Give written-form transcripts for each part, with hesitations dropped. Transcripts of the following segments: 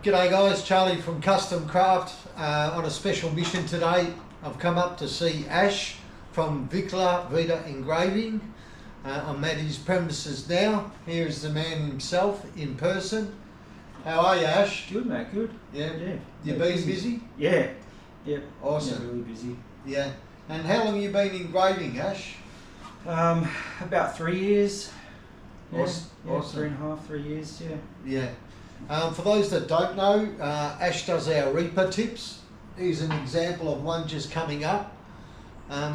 G'day guys, Charlie from Custom Craft on a special mission today. I've come up to see Ash from Vicla Vida Engraving. I'm at his premises now. Here is the man himself in person. How are you, Ash? Good, mate, good. Yeah? Yeah. You been busy? Yeah. Yep. Awesome. Yeah, really busy. Yeah. And how long have you been engraving, Ash? About 3 years. Yeah, Awesome. yeah, Awesome. 3 years, yeah. Yeah. For those that don't know, Ash does our Reaper tips. Here's an example of one just coming up.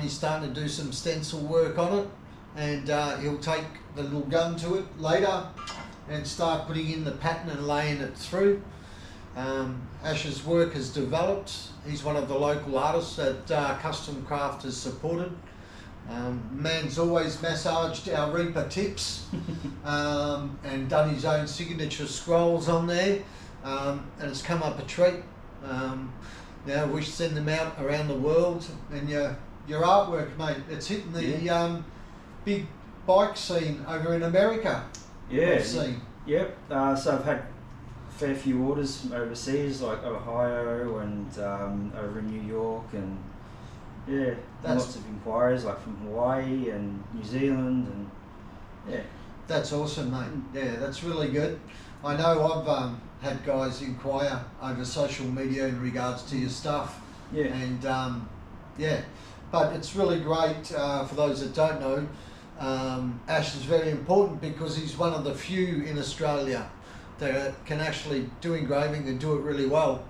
He's starting to do some stencil work on it, and he'll take the little gun to it later and start putting in the pattern and laying it through. Ash's work has developed. He's one of the local artists that Custom Craft has supported. Man's always massaged our Reaper tips and done his own signature scrolls on there, and it's come up a treat. Now we should send them out around the world, and your artwork, mate, it's hitting the big bike scene over in America. Yeah. I've seen. Yep. So I've had a fair few orders from like Ohio and over in New York, and yeah, lots of inquiries like from Hawaii and New Zealand, and yeah. That's awesome, mate. Yeah, that's really good. I know I've had guys inquire over social media in regards to your stuff. Yeah. And yeah, but it's really great for those that don't know. Ash is very important because he's one of the few in Australia that can actually do engraving and do it really well.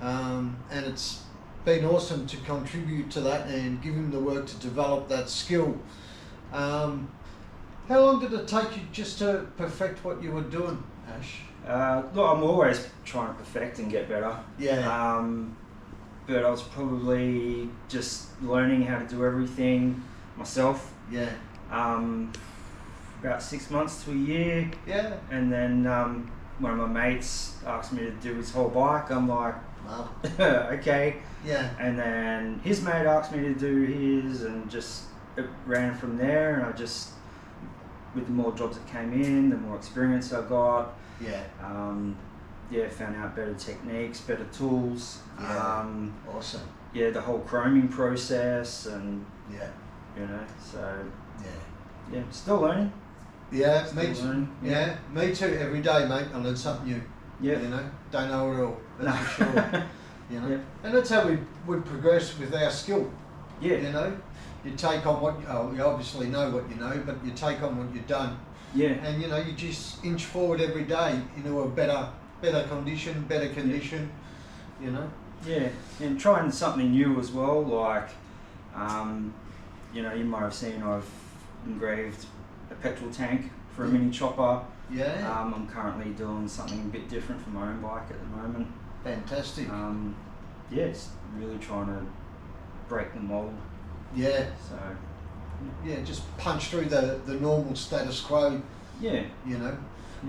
And it's been awesome to contribute to that and give him the work to develop that skill. How long did it take you just to perfect what you were doing, Ash? Look, I'm always trying to perfect and get better. Yeah. But I was probably just learning how to do everything myself. Yeah. About 6 months to a year. Yeah. And then one of my mates asked me to do his whole bike. I'm like, Wow. okay. Yeah. And then his mate asked me to do his, and just it ran from there. And I just, with the more jobs that came in, the more experience I got. Yeah. Yeah, found out better techniques, better tools. Yeah. Awesome. Yeah, the whole chroming process, and Yeah. you know, so Yeah. yeah, still learning. Yeah, Still me too. learning. Yeah, me too. Every day, mate, I learn something new. Yeah. You know, don't know it all. That's for sure. You know, Yeah. and that's how we progress with our skill. Yeah. You know, you take on what you obviously know what you know, but you take on what you've done, Yeah. and you know, you just inch forward every day into a better condition. You know. Yeah, and trying something new as well, like, you know, you might have seen I've engraved a petrol tank for a mini chopper. Yeah. I'm currently doing something a bit different for my own bike at the moment. Fantastic. Yeah, it's really trying to break the mold. Yeah. So, Yeah, just punch through the normal status quo. yeah. You know.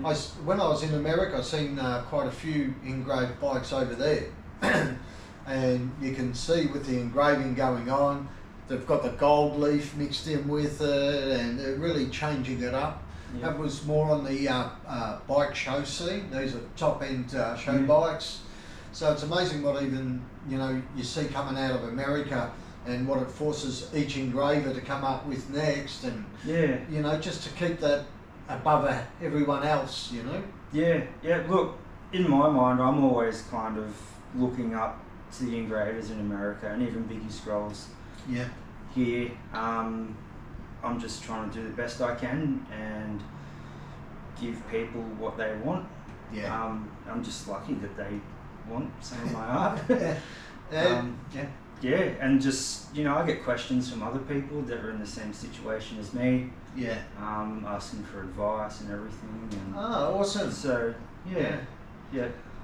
Yeah. When I was in America, I seen quite a few engraved bikes over there, and you can see with the engraving going on, they've got the gold leaf mixed in with it, and they're really changing it up. Yeah. That was more on the bike show scene. These are top end show bikes, so it's amazing what even you see coming out of America, and what it forces each engraver to come up with next, and Yeah. just to keep that above everyone else, Yeah, yeah. Look, in my mind, I'm always kind of looking up to the engravers in America, and even Biggie Scrolls Yeah. here. I'm just trying to do the best I can and give people what they want. Yeah. I'm just lucky that they want some of my art. Yeah. Yeah, and just, I get questions from other people that are in the same situation as me, Yeah. asking for advice and everything. And Oh, awesome. so, yeah.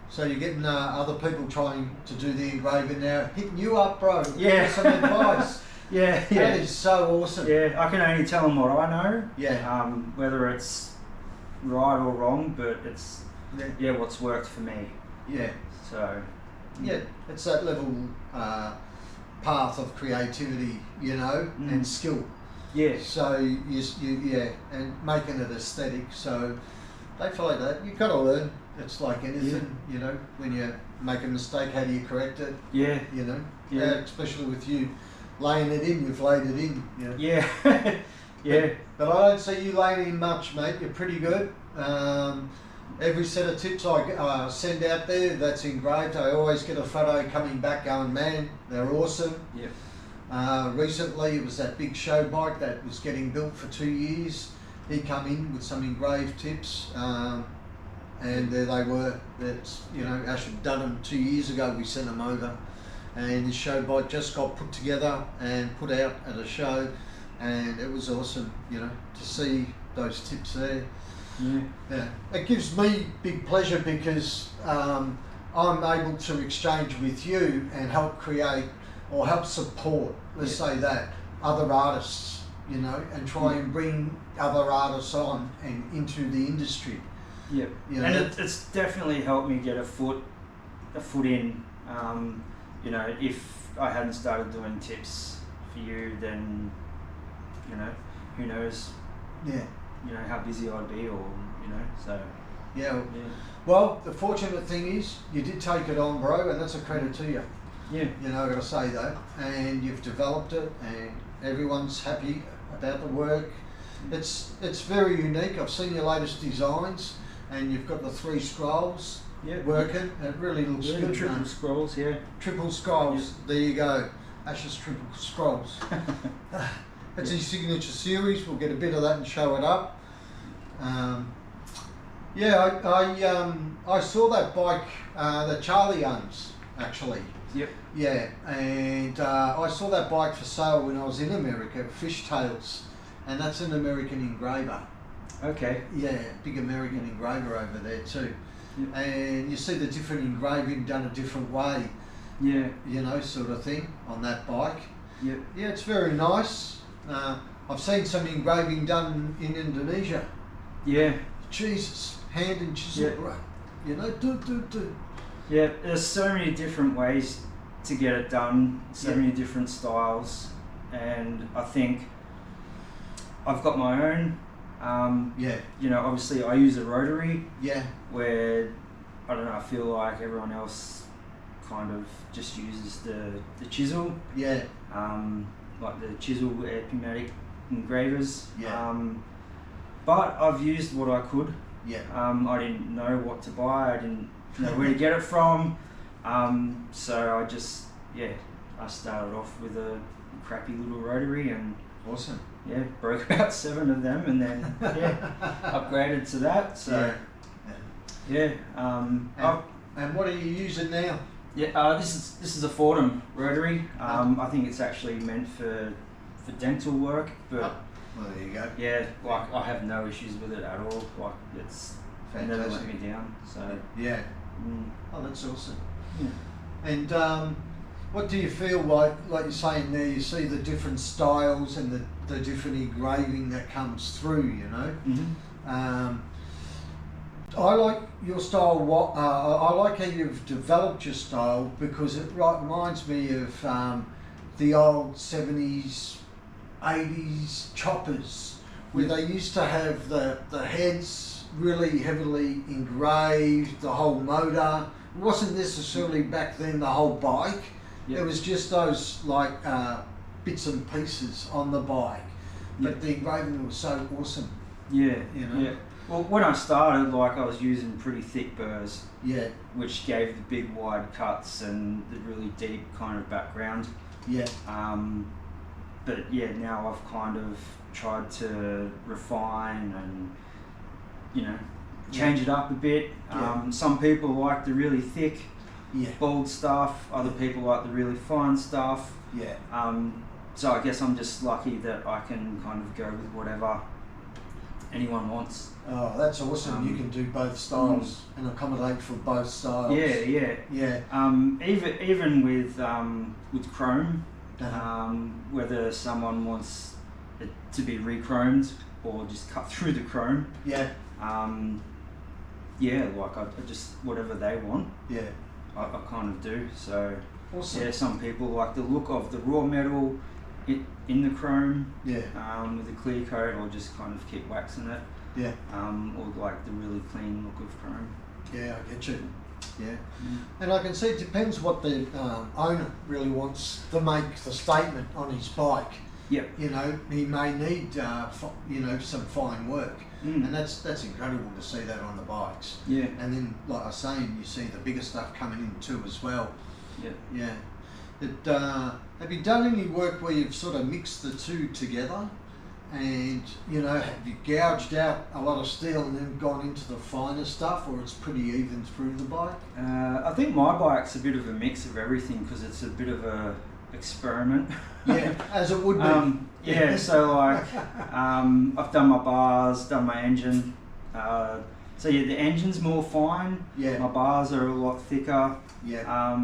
So you're getting other people trying to do the engraving now, hitting you up, bro. Yeah. Give some advice. Yeah. That is so awesome. Yeah, I can only tell them what I know. Yeah. Whether it's right or wrong, but it's what's worked for me. Yeah. So. Yeah, it's that level path of creativity, and skill. Yeah. So you and making it aesthetic. So they follow that. You've got to learn. it's like anything, you know, when you make a mistake, how do you correct it? Yeah. You know, Yeah. especially with you laying it in, you've laid it in. You know? Yeah. Yeah. But I don't see you laying in much, mate. You're pretty good. Every set of tips I send out there that's engraved, I always get a photo coming back going, man, they're awesome. Yep. Recently it was that big show bike that was getting built for 2 years. He come in with some engraved tips, and there they were. That's, you know, Ash had done them 2 years ago. We sent them over, and his show bike just got put together and put out at a show, and it was awesome, you know, to see those tips there. Yeah, it gives me big pleasure because I'm able to exchange with you and help create or help support, let's say that, other artists, you know, and try and bring other artists on and into the industry. Yep. You know? And it's definitely helped me get a foot in. You know, if I hadn't started doing tips for you, then, you know, who knows? Yeah. You know how busy I'd be, or, you know, so. Yeah. Well, the fortunate thing is you did take it on, bro, and that's a credit to you. Yeah. You know, I've got to say that. And you've developed it, and everyone's happy about the work. It's very unique. I've seen your latest designs, and you've got the 3 scrolls working. It really looks good. Triple scrolls, yeah. Triple scrolls. There you go. Ash's triple scrolls. It's his signature series. We'll get a bit of that and show it up. I saw that bike that Charlie owns, actually. Yep. Yeah, and I saw that bike for sale when I was in America, Fishtails, and that's an American engraver. Okay. Yeah, big American engraver over there too. Yep. And you see the different engraving done a different way. Yeah. You know, sort of thing on that bike. Yep. Yeah, it's very nice. I've seen some engraving done in Indonesia. Yeah. Jesus, hand and chisel, bro. You know, do. Yeah, there's so many different ways to get it done, so many different styles, and I think I've got my own. You know, obviously I use a rotary. Yeah. Where, I don't know, I feel like everyone else kind of just uses the chisel. Yeah. Like the chisel pneumatic engravers. Yeah. But I've used what I could. Yeah. I didn't know what to buy. I didn't know where to get it from. So I just, I started off with a crappy little rotary and awesome. Yeah, broke about 7 of them and then upgraded to that. So and what are you using now? Yeah, this is a Fordham rotary. I think it's actually meant for dental work, but well, there you go. Yeah, like I have no issues with it at all. Like it's never let me down. So yeah. Oh, that's awesome. Yeah. And what do you feel like you're saying there? You see the different styles and the different engraving that comes through. You know. Mm-hmm. I like your style. I like how you've developed your style because it reminds me of the old 70s, 80s choppers where they used to have the heads really heavily engraved, the whole motor. It wasn't necessarily back then the whole bike. Yep. It was just those like bits and pieces on the bike. But the engraving was so awesome. Yeah, you know. Yeah. Well, when I started, like I was using pretty thick burrs. Yeah. Which gave the big wide cuts and the really deep kind of background. Yeah. But yeah, now I've kind of tried to refine and, you know, change it up a bit. Some people like the really thick, bold stuff. Other people like the really fine stuff. Yeah. So I guess I'm just lucky that I can kind of go with whatever anyone wants. Oh, that's awesome! You can do both styles and accommodate for both styles. Yeah. Even with chrome, whether someone wants it to be re-chromed or just cut through the chrome. Yeah. Like I just whatever they want. Yeah. I kind of do. So awesome. Yeah, some people like the look of the raw metal in the chrome. Yeah. With a clear coat, or just kind of keep waxing it. Yeah. Or like the really clean look of chrome. Yeah, I get you. Yeah, and I can see it depends what the owner really wants to make the statement on his bike. Yep. You know, he may need you know, some fine work, and that's incredible to see that on the bikes. Yeah. And then, like I was saying, you see the bigger stuff coming in too as well. Yep. Yeah. Have you done any work where you've sort of mixed the two together? And, you know, have you gouged out a lot of steel and then gone into the finer stuff, or it's pretty even through the bike? I think my bike's a bit of a mix of everything because it's a bit of a experiment. Yeah, as it would be. Yeah, so like I've done my bars, done my engine. So yeah, the engine's more fine. Yeah. My bars are a lot thicker. Yeah.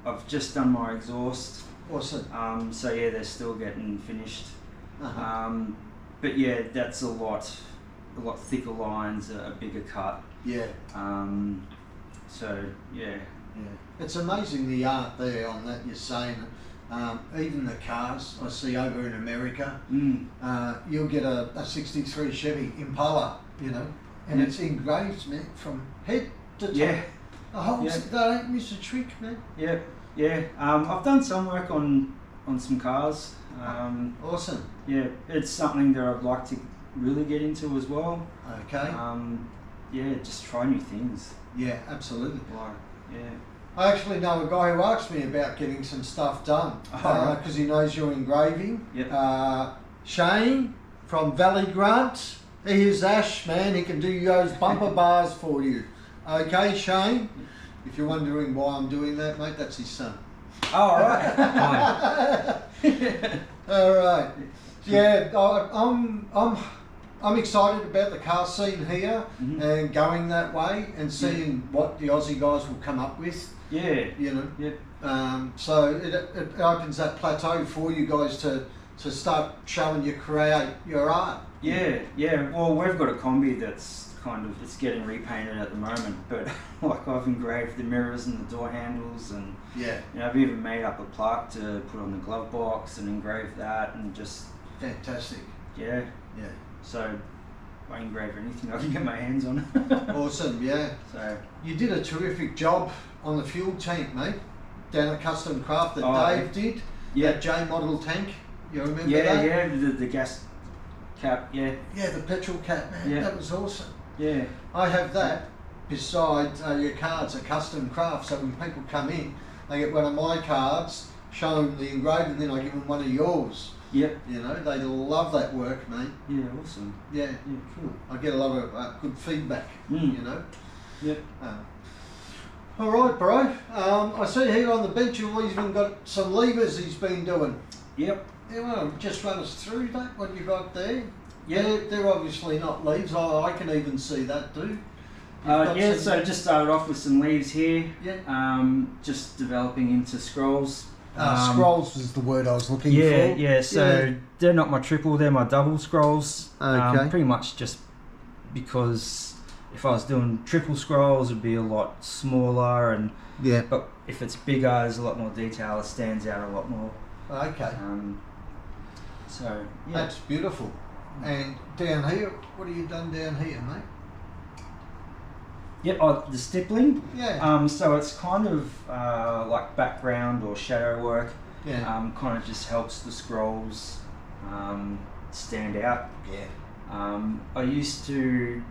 I've just done my exhaust. Awesome. So yeah, they're still getting finished. Uh-huh. But yeah, that's a lot thicker lines, a bigger cut. Yeah. So yeah. Yeah. It's amazing the art there on that you're saying. Even the cars I see over in America, you'll get a 63 Chevy Impala, you know, and it's engraved, man, from head to toe. Yeah. The whole they don't miss a trick, man. Yeah. Yeah. I've done some work on some cars. Awesome. Yeah, it's something that I'd like to really get into as well. Okay. Yeah, just try new things. Yeah, absolutely. Like, yeah. I actually know a guy who asked me about getting some stuff done because he knows you're engraving. Yep. Shane from Valley Grant. Here's Ash, man. He can do those bumper bars for you. Okay, Shane. If you're wondering why I'm doing that, mate, that's his son. Oh, all right. All right. Yeah, I'm excited about the car scene here and going that way and seeing what the Aussie guys will come up with. Yeah. You know. Yeah. So it opens that plateau for you guys to start showing your art. Yeah. Yeah. Well, we've got a combi that's it's getting repainted at the moment, but like I've engraved the mirrors and the door handles, and you know, I've even made up a plaque to put on the glove box and engrave that, and just fantastic. Yeah. So I engrave anything I can get my hands on. Awesome. Yeah. So you did a terrific job on the fuel tank, mate, down at Custom Craft that Dave did. Yeah. That J model tank. You remember that? Yeah. The gas cap. Yeah. Yeah, the petrol cap, man. Yeah. That was awesome. Yeah. I have that beside your cards at Custom Craft, so when people come in, they get one of my cards, show them the engraving, then I give them one of yours. Yep. You know, they love that work, mate. Yeah, awesome. Yeah. Yeah, cool. I get a lot of good feedback, you know. Yep. All right, bro. I see here on the bench you've even got some levers he's been doing. Yep. You want to just run us through that, what you got there? Yeah. They're obviously not leaves. I can even see that too. Yeah, so just started off with some leaves here. Yeah. Just developing into scrolls. Scrolls was the word I was looking for. Yeah, so they're not my triple, they're my double scrolls. Okay. Pretty much just because if I was doing triple scrolls, it'd be a lot smaller, and but if it's bigger, there's a lot more detail, it stands out a lot more. Okay. So, yeah. That's beautiful. And down here, what have you done down here, mate? Yep, the stippling. Yeah. So it's kind of like background or shadow work. Yeah. Kind of just helps the scrolls stand out. Yeah. I used to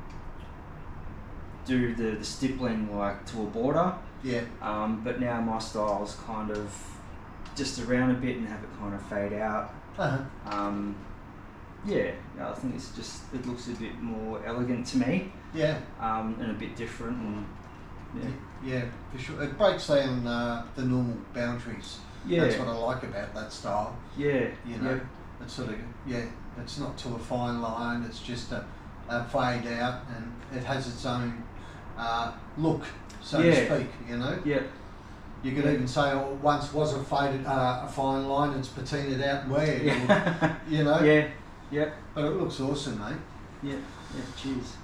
do the stippling like to a border. Yeah. But now my style is kind of just around a bit and have it kind of fade out. Yeah, I think it looks a bit more elegant to me. Yeah. And a bit different, and yeah, for sure. It breaks down the normal boundaries. Yeah. That's what I like about that style. Yeah. You know, it's sort of it's not to a fine line. It's just a fade out, and it has its own look, so to speak. You know. Yeah. You could even say, oh, once was a faded, a fine line. It's patinaed out where. Yeah. You know. Yeah. Yeah. But it looks awesome, mate. Yeah. Yeah. Cheers.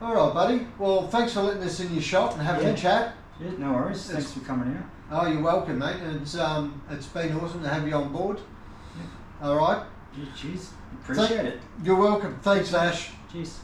All right, buddy. Well, thanks for letting us in your shop and having a chat. Yeah, no worries. Thanks for coming out. Oh, you're welcome, mate. It's been awesome to have you on board. Yeah. All right. Yeah, cheers. Appreciate it. You're welcome. Thanks, Ash. Cheers.